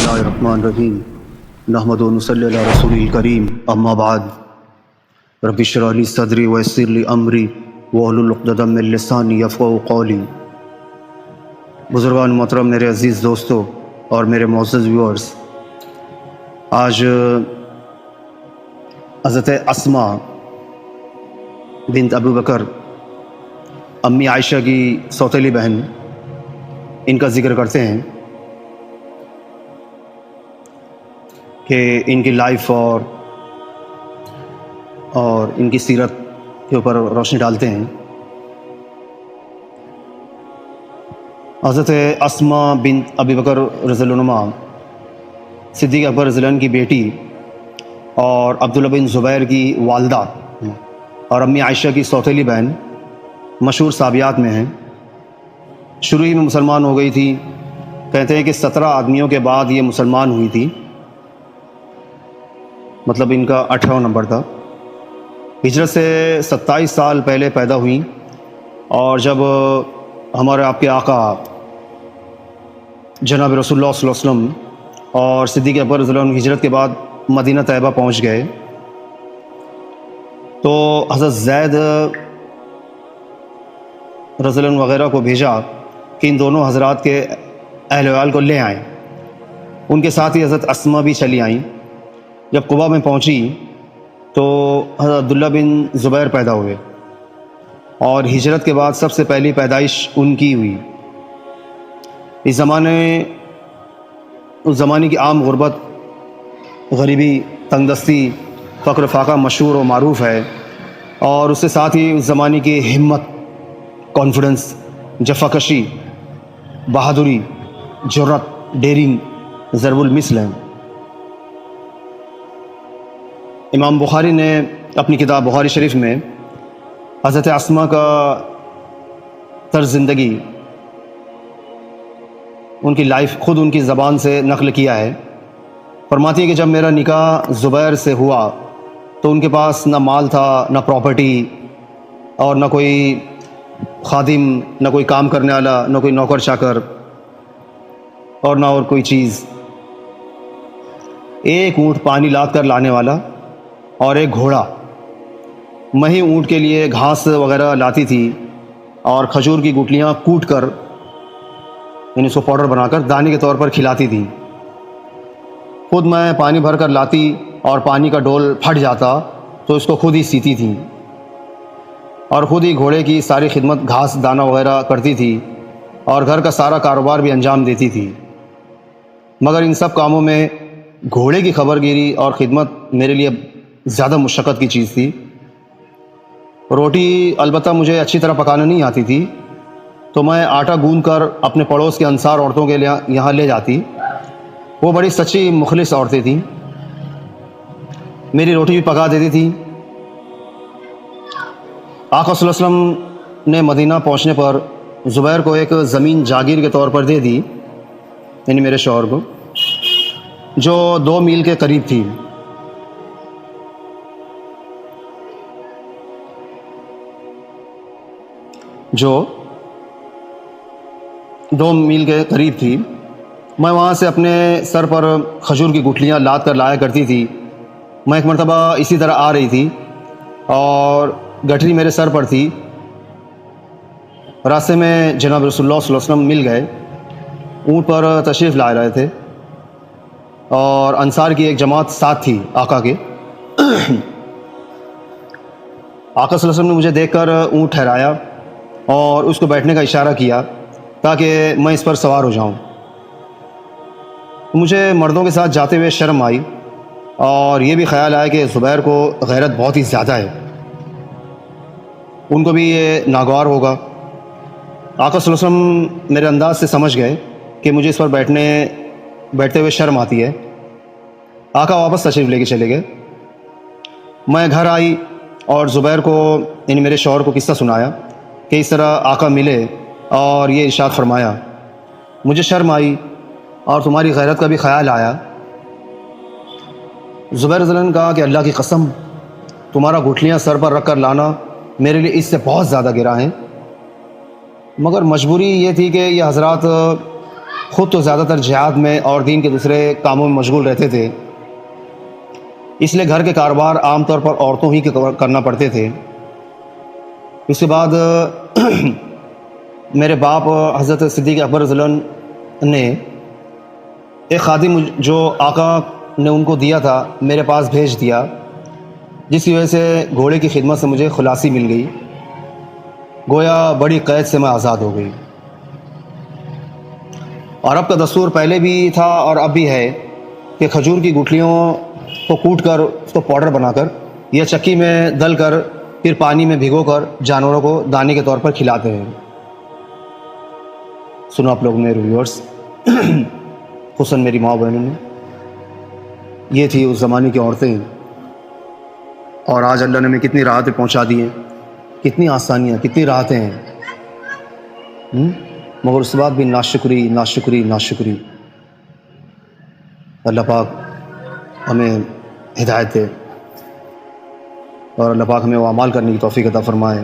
बिस्मिल्लाहिर्रहमानिर्रहीम नहमदु व नसल्ली अला रसूलिल करीम अम्मा बाद रब्बि इश्रह ली सदरी व यस्सिर ली अमरी वहलुल उक़दतम मिन लिसानी यफ़क़हू क़ौली। बुज़ुर्गान मोहतरम, मेरे अज़ीज़ दोस्तों और मेरे मुअज़्ज़ज़ व्यूअर्स, आज हज़रत अस्मा बिन्त अबू बकर अम्मी आयशा की सौतेली बहन, इनका ज़िक्र करते हैं कि इनकी लाइफ और इनकी सीरत के ऊपर रोशनी डालते हैं। हज़रत अस्मा बिन्त अबी बकर रज़ियल्लाहु अन्हुमा सिद्दीक़ अकबर रज़ियल्लाहु अन्हु की बेटी और अब्दुल्लाह बिन ज़ुबैर की वालदा और अम्मी आयशा की सौतेली बहन मशहूर साबियात में हैं। शुरू ही में मुसलमान हो गई थी। कहते हैं कि 17 आदमियों के बाद ये मुसलमान हुई थी, मतलब इनका 18वां नंबर था। हिजरत से 27 साल पहले पैदा हुई और जब हमारे आपके आका जनाब रसूलुल्लाह सल्लल्लाहु अलैहि वसल्लम और सिद्दीक़ अकबर रज़ियल्लाहु अन्हु हिजरत के बाद मदीना तैयबा पहुंच गए, तो हज़रत ज़ैद रज़ियल्लाहु अन्हु वग़ैरह को भेजा कि इन दोनों हज़रात के अहल वाल को ले आएँ। उनके साथ ही हज़रत अस्मा भी चली आईं। जब कुबा में पहुंची तो हज़रत अब्दुल्लाह बिन ज़ुबैर पैदा हुए और हिजरत के बाद सबसे पहली पैदाइश उनकी हुई। उस ज़माने की आम गुरबत, गरीबी, तंगदस्ती, फ़क्र फाका मशहूर और मारूफ़ है, और उसके साथ ही उस ज़माने की हिम्मत, कॉन्फिडेंस, जफ़ाकशी, बहादुरी, जुर्रत, डेरिंग ज़रबुल मिसल है। इमाम बुखारी ने अपनी किताब बुखारी शरीफ में हज़रत अस्मा का तर्ज़ ज़िंदगी, उनकी लाइफ खुद उनकी ज़बान से नक़ल किया है। फरमाती है कि जब मेरा निकाह ज़ुबैर से हुआ तो उनके पास ना माल था, ना प्रॉपर्टी, और ना कोई खादिम, ना कोई काम करने वाला, ना कोई नौकर चाकर, और ना और कोई चीज़। एक ऊँट पानी लाद कर लाने वाला और एक घोड़ा। मैं ही ऊँट के लिए घास वगैरह लाती थी और खजूर की गुठलियाँ कूट कर, यानी उसको पाउडर बनाकर दाने के तौर पर खिलाती थी। खुद मैं पानी भर कर लाती और पानी का डोल फट जाता तो इसको खुद ही सीती थी, और ख़ुद ही घोड़े की सारी खिदमत, घास दाना वगैरह करती थी, और घर का सारा कारोबार भी अंजाम देती थी। मगर इन सब कामों में घोड़े की खबरगिरी और ख़िदमत मेरे लिए ज़्यादा मुशक्क़त की चीज़ थी। रोटी अलबत्ता मुझे अच्छी तरह पकाना नहीं आती थी, तो मैं आटा गूंद कर अपने पड़ोस के अंसार औरतों के लिए यहाँ ले जाती। वो बड़ी सच्ची मुखलिस औरतें थीं, मेरी रोटी भी पका देती थी। आका सल्लल्लाहु अलैहि वसल्लम ने मदीना पहुँचने पर ज़ुबैर को एक ज़मीन जागीर के तौर पर दे दी, यानी मेरे शौहर को, जो 2 मील के करीब थी। मैं वहाँ से अपने सर पर खजूर की गुठलियाँ लाद कर लाया करती थी। मैं एक मरतबा इसी तरह आ रही थी और गठरी मेरे सर पर थी। रास्ते में जनाब रसूलुल्लाह सल्लल्लाहु अलैहि वसल्लम मिल गए। ऊँट पर तशरीफ़ ला रहे थे और अंसार की एक जमात साथ थी आका के। आका सल्लल्लाहु अलैहि वसल्लम ने मुझे देखकर ऊँट ठहराया और उसको बैठने का इशारा किया ताकि मैं इस पर सवार हो जाऊं। मुझे मर्दों के साथ जाते हुए शर्म आई और ये भी ख्याल आया कि ज़ुबैर को गैरत बहुत ही ज़्यादा है, उनको भी ये नागवार होगा। आका सल्लल्लाहु अलैहि वसल्लम मेरे अंदाज से समझ गए कि मुझे इस पर बैठते हुए शर्म आती है। आका वापस तशरीफ़ लेके चले गए। मैं घर आई और ज़ुबैर को, यानी मेरे शौहर को, किस्सा सुनाया कि इस तरह आका मिले और ये इरशाद फरमाया। मुझे शर्म आई और तुम्हारी गैरत का भी ख्याल आया। ज़ुबैर रज़ियल्लाहु अन्हु ने कहा कि अल्लाह की कसम, तुम्हारा गुठलियाँ सर पर रख कर लाना मेरे लिए इससे बहुत ज़्यादा गिरा है। मगर मजबूरी ये थी कि ये हज़रात خود تو زیادہ تر جہاد میں اور دین کے دوسرے کاموں میں مشغول رہتے تھے، اس لیے گھر کے کاروبار عام طور پر عورتوں ہی کے کرنا پڑتے تھے۔ اس کے بعد میرے باپ حضرت صدیق اکبر رضی اللہ عنہ نے ایک خادم جو آقا نے ان کو دیا تھا میرے پاس بھیج دیا، جس کی وجہ سے گھوڑے کی خدمت سے مجھے خلاصی مل گئی، گویا بڑی قید سے میں آزاد ہو گئی۔ عرب کا دستور پہلے بھی تھا اور اب بھی ہے کہ کھجور کی گٹھلیوں کو کوٹ کر اس کو پاؤڈر بنا کر یا چکی میں دل کر پھر پانی میں بھگو کر جانوروں کو دانے کے طور پر کھلاتے ہیں۔ سنو آپ لوگ میرے ویورز، خصوصاً میری ماں بہنوں نے، یہ تھی اس زمانے کی عورتیں، اور آج اللہ نے ہمیں کتنی راحتیں پہنچا دی ہیں، کتنی آسانیاں، کتنی راحتیں ہیں، مگر اس کے بعد بھی ناشکری ناشکری ناشکری۔ اللہ پاک ہمیں ہدایت دے اور اللہ پاک ہمیں وہ اعمال کرنے کی توفیق عطا فرمائے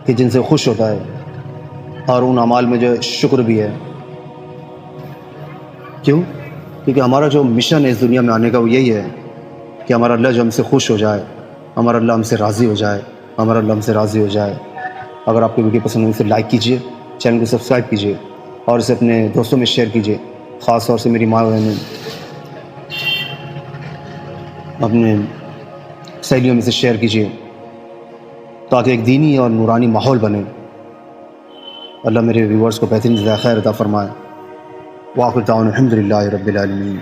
کہ جن سے خوش ہوتا ہے، اور ان اعمال میں جو شکر بھی ہے۔ کیوں؟ کیونکہ ہمارا جو مشن ہے اس دنیا میں آنے کا وہ یہی ہے کہ ہمارا اللہ جو ہم سے خوش ہو جائے، ہمارا اللہ ہم سے راضی ہو جائے، ہمارا اللہ ہم سے راضی ہو جائے۔ اگر آپ کو ویڈیو پسند ہو اسے لائک کیجئے، چینل کو سبسکرائب کیجئے اور اسے اپنے دوستوں میں شیئر کیجئے، خاص طور سے میری ماں بہنیں، اپنے سہیلیوں میں سے شیئر کیجئے تاکہ ایک دینی اور نورانی ماحول بنے۔ اللہ میرے ویورز کو بہترین جزائے خیر عطا فرمائے۔ وآخر دعوانا الحمد للہ رب العالمین۔